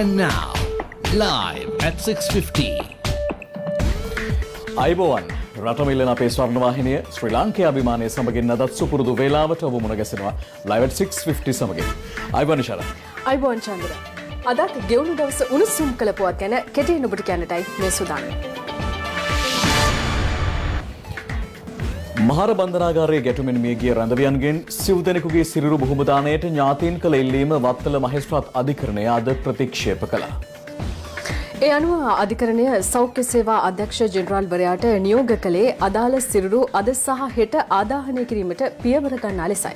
And now, live at 6:50. අයිබෝවන් රටමිල්ලන අපේ ස්වර්ණවාහිනිය ශ්‍රී ලාංකේය අභිමානය සමගින් අදත් සුපුරුදු වේලාවට ඔබ මුණ ගැසෙනවා live at 6:50 සමගින්. අයිබෝන් ශරත්. අයිබෝන් චන්ද්‍ර. අදත් ගෙවුණු දවස උණුසුම් කළ පුවත් ගැන කෙටියෙන් ඔබට කියන්නටයි මේ සූදානම්. මහර බන්ධනාගාරයේ ගැටුමෙන් මියගිය රැඳවියන්ගෙන් සිව් දෙනෙකුගේ සිරුරු බොහොම දාණයට ඥාතීන් කළ ඉල්ලීම වත්තල මහේස්ත්‍රාත් අධිකරණය අද ප්‍රතික්ෂේප කළා. ඒ අනුව අධිකරණය සෞඛ්‍ය සේවා අධ්‍යක්ෂ ජෙනරාල්වරයාට නියෝග කළේ අදාළ සිරුරු අද සහ හෙට ආදාහනය කිරීමට පියවර ගන්නා ලෙසයි.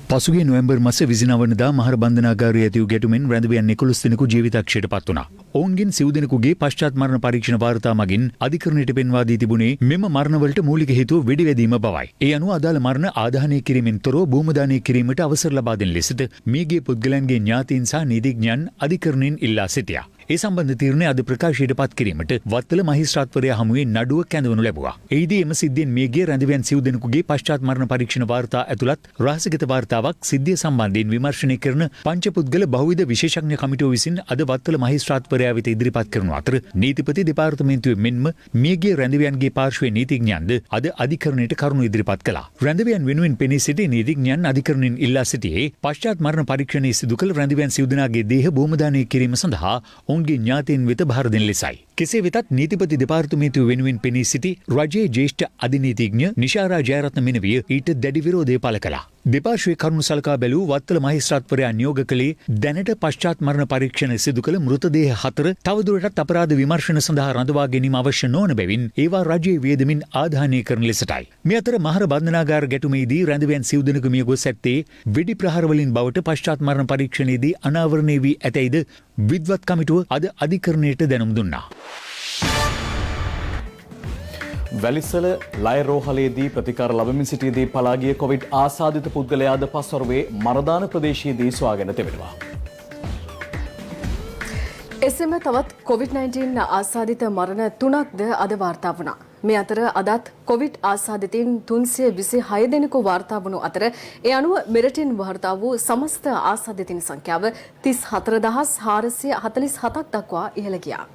පසුගේ නොවැම්බර් මස 29 වනදා මහර බන්ධනාගාරයේ ඇති වූ ගැටුමෙන් රැඳවියන් 11 දෙනෙකු ජීවිතක්ෂයට පත් වුණා. ඔවුන්ගෙන් සිව් දෙනෙකුගේ පශ්චාත් මරණ පරීක්ෂණ වාර්තා මගින් අධිකරණයට පෙන්වා දී තිබුණේ මෙම මරණවලට මූලික හේතුව වෙඩිවැදීම බවයි. ඒ අනුව අදාළ මරණ ආදාහනය කිරීමෙන් තොරව භූමදානය කිරීමට අවසර ලබා දෙන ලෙසට මියගිය පුද්ගලයන්ගේ ඥාතීන් සහ නීතිඥයන් අධිකරණයෙන් ඉල්ලා සිටියා. ඒ සම්බන්ධ තීරණය අද ප්‍රකාශයට පත් කිරීමට වත්තල මහේස්ත්‍රාත්වරයා හමුවේ නඩුව කැඳවනු ලැබුවා. එහිදී එම සිද්ධියෙන් මියගිය රැඳවියන් සිව් දෙනෙකුගේ පශ්චාත් මරණ පරීක්ෂණ වාර්තා ඇතුළත් රහසිගත වාර්තාවක් සිද්ධිය සම්බන්ධයෙන් විමර්ශනය කරන පංචපුද්ගල බහුවිධ විශේෂඥ කමිටුව විසින් අද වත්තල මහේස්ත්‍රාත්වරයා වෙත ඉදිරිපත් කරනු අතර නීතිපති දෙපාර්තමේන්තුවේ මෙන්ම මියගිය රැඳවියන්ගේ පාර්ශ්වයේ නීතිඥයන්ද අද අධිකරණයට කරුණු ඉදිරිපත් කළා. රැඳවියන් වෙනුවෙන් පෙනී සිටි නීතිඥයන් අධිකරණයෙන් ඉල්ලා සිටියේ පශ්චාත් මරණ පරීක්ෂණයේ සිදු කළ රැඳවියන් සිව් දෙනාගේ දේහ භූමදානය කිරීම සඳහා ඔවුන්ගේ ඥාතීන් වෙත බහර දෙන ලෙසයි. කෙසේ වෙතත් නීතිපති දෙපාර්තමේන්තුව වෙනුවෙන් පෙනී සිටි රජයේ ජ්‍යෙෂ්ඨ අධිනීතිඥ නිශාරා ජයරත්න මෙනවිය ඊට දැඩි විරෝධය පළ කළා. දෙපාර්ශ්වයේ කරුණු සලකා බැලූ වත්තල මහේස්ත්‍රාත්වරයා නියෝග කළේ දැනට පශ්චාත් මරණ පරීක්ෂණ සිදු කළ මෘතදේහ 4 තවදුරටත් අපරාධ විමර්ශන සඳහා රඳවා ගැනීම අවශ්‍ය නොවන බැවින් ඒවා රජයේ වියදමින් ආදාහනය කරන ලෙසටයි. මේ අතර මහර බන්ධනාගාර ගැටුමේදී රැඳවියන් සිව් දෙනෙකු මිය ගොස් ඇත්තේ වෙඩි ප්‍රහාර වලින් බවට පශ්චාත් මරණ පරීක්ෂණයේදී අනාවරණය වී ඇතැයිද විද්වත් කමිටුව අද අධිකරණයට දැනුම් දුන්නා. වැලිසල ලයරෝහලේදී ප්‍රතිකාර ලබමින් සිටියේදී පලාගිය කොවිඩ් ආසාදිත පුද්ගලයාද පස්වරුවේ මරදාන ප්‍රදේශයේදී සොයාගෙන තිබෙනවා. එසේම තවත් COVID-19 ආසාදිත මරණ 3ක්ද අද වාර්තා වුණා. මේ අතර අදත් කොවිඩ් ආසාදිතයින් 326 දෙනෙකු වාර්තා වුණු අතර ඒ අනුව මෙරටින් වාර්තා වූ සමස්ත ආසාදිතයින් සංඛ්‍යාව 34447ක් දක්වා ඉහළ ගියා.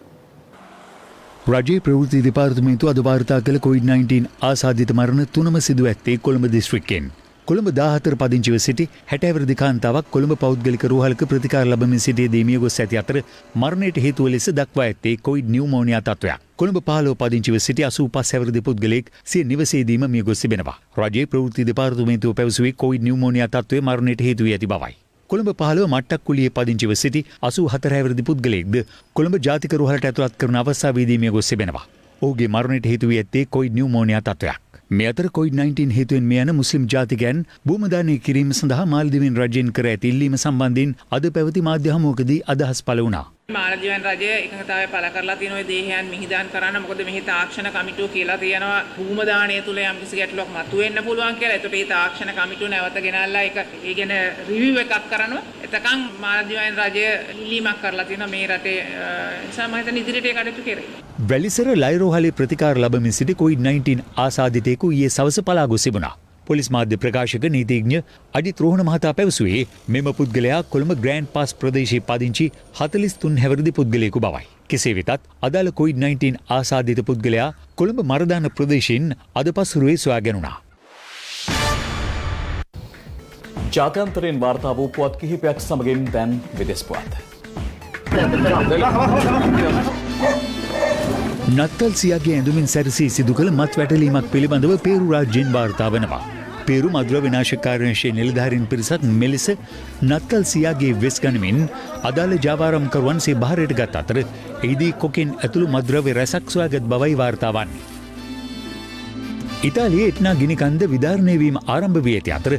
රජයේ ප්‍රවෘත්ති දෙපාර්තමේන්තුව අද වාර්තා කළ COVID-19 ආසාදිත මරණ 3ම සිදු ඇත්තේ කොළඹ දිස්ත්‍රික්කයෙන්. කොළඹ 14 පදිංචිව සිටි 60 අවුරුදු කාන්තාවක් කොළඹ පෞද්ගලික රෝහලක ප්‍රතිකාර ලබමින් සිටියේදී මිය ගොස් ඇති අතර මරණයට හේතුව ලෙස දක්වා ඇත්තේ කොවිඩ් නියුමෝනියා තත්ත්වයක්. කොළඹ 15 පදිංචිව සිටි 85 අවුරුදු පුද්ගලයෙක් සිය නිවසේදීම මිය ගොස් තිබෙනවා. රජයේ ප්‍රවෘත්ති දෙපාර්තමේන්තුව පැවසුවේ කොවිඩ් නියුමෝනියා තත්ත්වය මරණයට හේතු වී ඇති බවයි. කොළඹ 15 මට්ටක්කුලියේ පදිංචිව සිටි 84 අවුරුදු පුද්ගලයෙක්ද කොළඹ ජාතික රෝහලට ඇතුළත් කරන අවස්ථාවේදී මිය ගොස් තිබෙනවා. ඔහුගේ මරණයට හේතු වී ඇත්තේ කොවිඩ් නියුමෝනියා තත්ත්වයක්. මේ අතර COVID-19 හේතුවෙන් මිය යන මුස්ලිම් ජාතිකයන් භූමදානය කිරීම සඳහා මාලදිවෙන් රජයෙන් කර ඇති ඉල්ලීම සම්බන්ධයෙන් අද පැවති මාධ්‍ය හමුවකදී අදහස් පළ වුණා. මාලදිවයින් රජය එකඟතාවය පළ කරලා තියෙන ওই දේහයන් මිහිදාන් කරන්න. මොකද මෙහි තාක්ෂණ කමිටුව කියලා තියෙනවා භූමදානය තුල යම්කිසි ගැටලුවක් මතුවෙන්න පුළුවන් කියලා. ඒකට මේ තාක්ෂණ කමිටුව නැවත ගෙනල්ලා ඒ ගැන රිවිව් එකක් කරනවා. එතකන් මාලදිවයින් රජය ඉල්ලීමක් කරලා තියෙනවා මේ රටේ නිසා මම හිතන්නේ ඉදිරියට ඒ කටයුතු කෙරේ. වැලිසර ලයරෝහලේ ප්‍රතිකාර ලබමින් සිටි COVID-19 ආසාදිතයෙකු ඊයේ සවස පලා ගොස් තිබුණා. පොලිස් මාධ්‍ය ප්‍රකාශක නීතිඥ අජිත් රෝහණ මහතා පැවසුවේ මෙම පුද්ගලයා කොළඹ ග්‍රෑන්ඩ් පාස් ප්‍රදේශයේ පදිංචි 43 හැවිරිදි පුද්ගලයෙකු බවයි. කෙසේ වෙතත් අදාළ COVID-19 ආසාදිත පුද්ගලයා කොළඹ මරදාන ප්‍රදේශයෙන් අද පසුරුවේ සොයා ගැනුණා. ජාත්‍යන්තරයෙන් වාර්තා වූ පුවත් කිහිපයක් සමගින් දැන් විදෙස් පුවත්. නත්තල් සියාගේ ඇඳුමින් සැරසී සිදු කළ මත් වැටලීමක් පිළිබඳව පේරු රාජ්‍යයෙන් වාර්තා වනවා. පේරු මද්‍රව්‍ය විනාශකාරංශයේ නිලධාරීන් පිරිසක් මෙලෙස නත්තල් සියාගේ වෙස් ගනිමින් අදාළ ජාවාරම්කරුවන් සිය බහරයට ගත් අතර එහිදී කොකෙන් ඇතුළු මද්‍රව්‍ය රැසක් සොයාගත් බවයි වාර්තා වන්නේ. ඉතාලියේ එට්නා ගිනිකන්ද විදාරණය වීම ආරම්භ වී ඇති අතර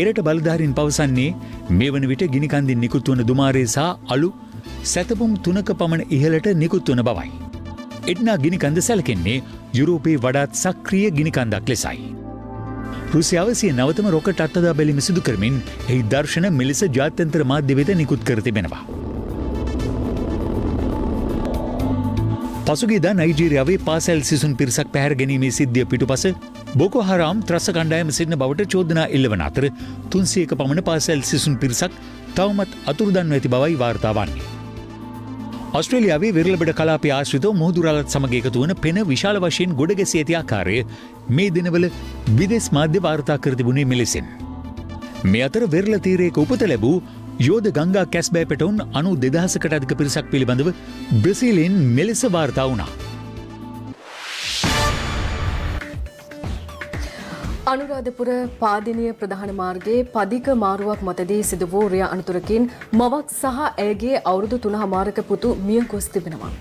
එරට බලධාරීන් පවසන්නේ මේ වන විට ගිනිකන්දින් නිකුත් වන දුමාරය සහ අලු සැතපුම් 3ක පමණ ඉහළට නිකුත් වන බවයි. එට්නා ගිනිකන්ද සැලකෙන්නේ යුරෝපයේ වඩාත් සක්‍රිය ගිනිකන්දක් ලෙසයි. රුසියාව සිය නවතම රොකට් අත්හදා බැලීම සිදු කරමින් එහි දර්ශන මෙලෙස ජාත්‍යන්තර මාධ්‍ය වෙත නිකුත් කර තිබෙනවා. පසුගියදා නයිජීරියාවේ පාසැල් සිසුන් පිරිසක් පැහැර ගැනීමේ සිද්ධිය පිටුපස බොකෝ හරාම් ත්‍රස්ස කණ්ඩායම සිටින බවට චෝදනා එල්ලවන අතර 300ක පමණ පාසැල් සිසුන් පිරිසක් තවමත් අතුරුදන්ව ඇති බවයි වාර්තා වන්නේ. ඔස්ට්‍රේලියාවේ විරලබඩ කලාපයේ ආශ්‍රිතව මුහුදුරලත් සමග එකතු වන පෙන විශාල වශයෙන් ගොඩගැසී ඇති ආකාරය මේ දිනවල විදේශ මාධ්‍ය වාර්තා කර තිබුණේ මෙලෙසින්. මේ අතර වෙරළ තීරයක උපත ලැබූ යෝධ ගංගා කැස්බෑ පැටවුන් 92,000කට අධික පිරිසක් පිළිබඳව බ්‍රසීලයෙන් මෙලෙස වාර්තා වුණා. අනුරාධපුර පාදිනිය ප්‍රධාන මාර්ගයේ පදික මාරුවක් මතදී සිදු වූ රිය අනතුරකින් මවක් සහ ඇයගේ අවුරුදු 3 පුතු මිය ගොස් තිබෙනවා.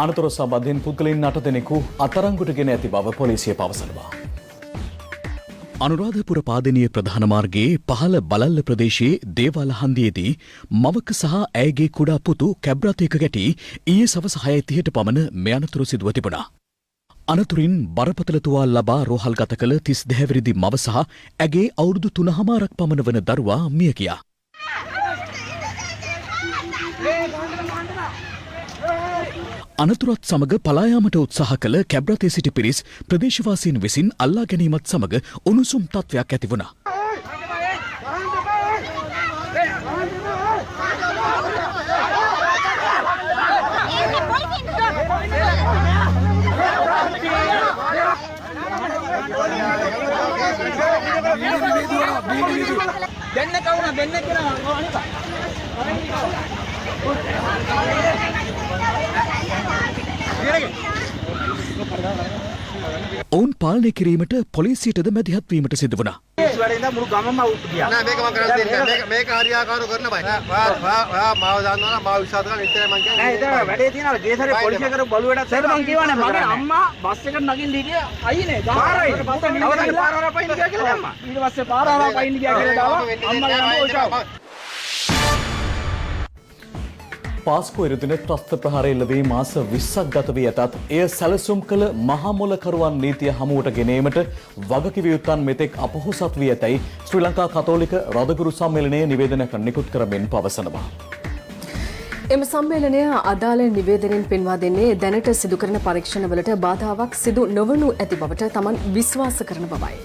අනතුර සම්බන්ධයෙන් පුද්ගලයන් 8 දෙනෙකු අත්අඩංගුවට ගෙන ඇති බව පොලිසිය පවසනවා. අනුරාධපුර පාදිනිය ප්‍රධාන මාර්ගයේ පහළ බලල්ල ප්‍රදේශයේ දේවාල හන්දියේදී මවක සහ ඇයගේ කුඩා පුතු කැබ් රථයක ගැටි ඊයේ සවස 6:30ට පමණ මේ අනතුර සිදුව තිබුණා. අනතුරින් බරපතල තුවාල ලබා රෝහල්ගත කළ 32 හැවිරිදි මව සහ ඇගේ අවුරුදු 3.5ක් පමණ වන දරුවා මිය ගියා. අනතුරත් සමග පලා යාමට උත්සාහ කළ කැබ් රථයේ සිටි පිරිස් ප්‍රදේශවාසීන් විසින් අල්ලා ගැනීමත් සමග උණුසුම් තත්ත්වයක් ඇති වුණා. ඔවුන් පාලනය කිරීමට පොලිසියටද මැදිහත් වීමට සිදු වුණා. මේක හරියාකාරව කරන බයි. මාව දාන්නවා මාව විශ්වාස කරලා ඉතින් මං කියන්නේ. නෑ ඒක වැඩේ තියෙනවා. ගේසරේ පොලිසිය කර බලුවටත් සර් මං කියවනේ මගේ අම්මා බස් එකට නගින්න හිටියා අයිනේ. පාරයි. පාරවල පයින් ගියා කියලා අම්මා. ඊට පස්සේ පාරවල පයින් ගියා කියලා දාවා. අම්මා ගාව ඔෂාව. පාස්කු ඉරදින ත්‍රස්ත ප්‍රහාරය එල්ලවී මාස 20ක් ගත වී ඇතත් එය සැලසුම් කළ මහා මොලකරුවන් නීතිය හමුවට ගෙනීමට වගකිව යුත්තන් මෙතෙක් අපොහොසත් වී ඇතැයි ශ්‍රී ලංකා කතෝලික රදගුරු සම්මේලනයේ නිවේදනයක් නිකුත් කරමින් පවසනවා. එම සම්මේලනය අදාළ නිවේදනයෙන් පෙන්වා දෙන්නේ දැනට සිදු කරන පරීක්ෂණවලට බාධාවක් සිදු නොවනු ඇති බවට තමන් විශ්වාස කරන බවයි.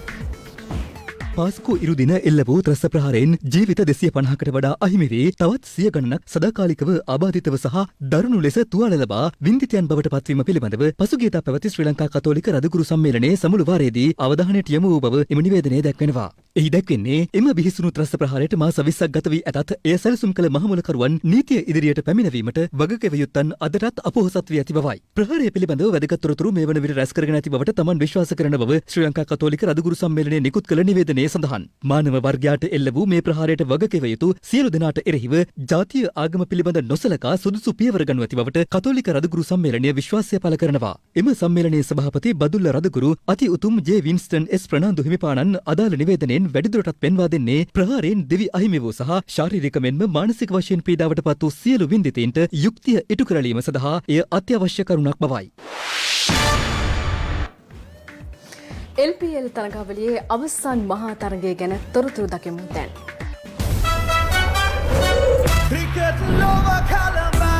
පාස්කු ඉරුදින එල්ල වූ ත්‍රස්ත ප්‍රහාරයෙන් ජීවිත 250කට වඩා අහිමි වී තවත් 100 ගණනක් සදාකාලිකව අබාධිතව සහ දරුණු ලෙස තුවාල ලබා වින්දිතයන් බවට පත්වීම පිළිබඳව පසුගියදා පැවති ශ්‍රී ලංකා කතෝලික රදගුරු සම්මේලනයේ සමුළු වාරයේදී අවධානයට යොමු වූ බව එම නිවේදනයේ දැක්වෙනවා. එහි දැක්වෙන්නේ එම බිහිසුණු ත්‍රස්ත ප්‍රහාරයට මාස 20ක් ගත වී ඇතත් එය සැලසුම් කළ මහමුලකරුවන් නීතිය ඉදිරියට පැමිණවීමට වගකීම යුත්තන් අදටත් අපොහොසත් වී ඇති බවයි. ප්‍රහාරය පිළිබඳව වැදගත් තොරතුරු මේ වන විට රැස් කරගෙන ඇති බවට තමන් විශ්වාස කරන බව ශ්‍රී ලංකා කතෝලික රදගුරු සම්මේලනයේ නිකුත් කළ නිවේදනයේ සඳහන්. මානව වර්ගයාට එල්ල වූ මේ ප්‍රහාරයට වගකීම යුතු සියලු දෙනාට එරෙහිව ජාතිය ආගම පිළිබඳ නොසලකා සුදුසු පියවර ගනු ඇති බවට කතෝලික රදගුරු සම්මේලනය විශ්වාසය පළ කරනවා. එම සම්මේලනයේ සභාපති බදුල්ල රදගුරු අති උතුම් ජේ වින්ස්ටන් එස් ප්‍රනාන්දු හිමිපාණන් අදාළ නිවේදනයෙන් වැඩිදුරටත් පෙන්වා දෙන්නේ ප්‍රහාරයෙන් දෙවි අහිමි වූ සහ ශාරීරික මෙන්ම මානසික වශයෙන් පීඩාවට පත් වූ සියලු වින්දිතයින්ට යුක්තිය ඉටු කරලීම සඳහා එය අත්‍යවශ්‍ය කරුණක් බවයි. LPL තරගාවලියේ අවසන් මහා තරගය ගැන තොරතුරු දකිමු දැන්. Cricket Nova Kalamba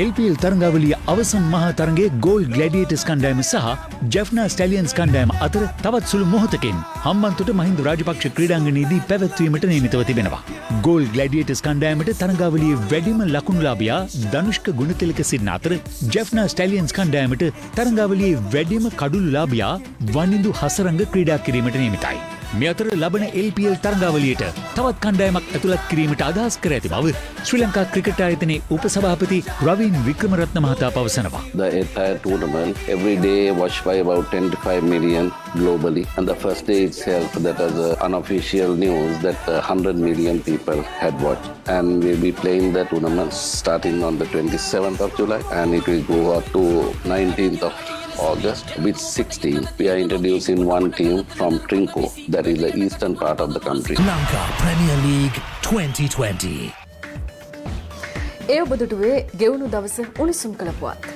LPL තරගාවලිය අවසන් මහා තරගයේ ගෝල් ග්ලැඩියේටර්ස් කණ්ඩායම සහ ජෙෆ්නා ස්ටැලියන්ස් කණ්ඩායම අතර තවත් සුළු මොහොතකින් හම්බන්තොට මහින්ද රාජපක්ෂ ක්‍රීඩාංගණයේදී පැවැත්වීමට නියමිතව තිබෙනවා. ගෝල් ග්ලැඩියේටර්ස් කණ්ඩායමට තරගාවලියේ වැඩිම ලකුණුලාභියා ධනුෂ්ක ගුණතිලක සිටින අතර ජෙෆ්නා ස්ටැලියන්ස් කණ්ඩායමට තරගාවලියේ වැඩිම කඩුළුලාභියා වනිඳු හසරංග ක්‍රීඩා කිරීමට නියමිතයි. මේ අතර ලබන LPL තරගාවලියට තවත් කණ්ඩායමක් ඇතුළත් කිරීමට අදහස් කර ඇති බව ශ්‍රී ලංකා ක්‍රිකට් ආයතනයේ උපසභාපති රවීන් වික්‍රමරත්න මහතා පවසනවා. The entire tournament every day watched by about 10 to 5 million globally, and the first day itself that was unofficial news that 100 million people had watched, and we'll be playing the tournament starting on the 27th of July and it will go up to 19th of August. With 16, we are introducing one team from Trinco, that is the eastern part of the country. Lanka Premier League 2020. ඒ ඔබදුටුවේ ගෙවුණු දවස උණුසුම් කළ පුවත්.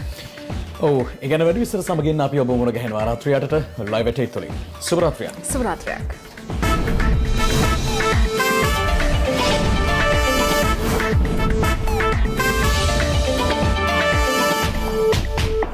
ඔව් ඒ ගැන වැඩි විස්තර සමගින් අපි ඔබ මුණ ගැහෙනවා රාත්‍රියටට ලයිව් එකේ තුලින්. සුබ රාත්‍රියක්. සුබ රාත්‍රියක්.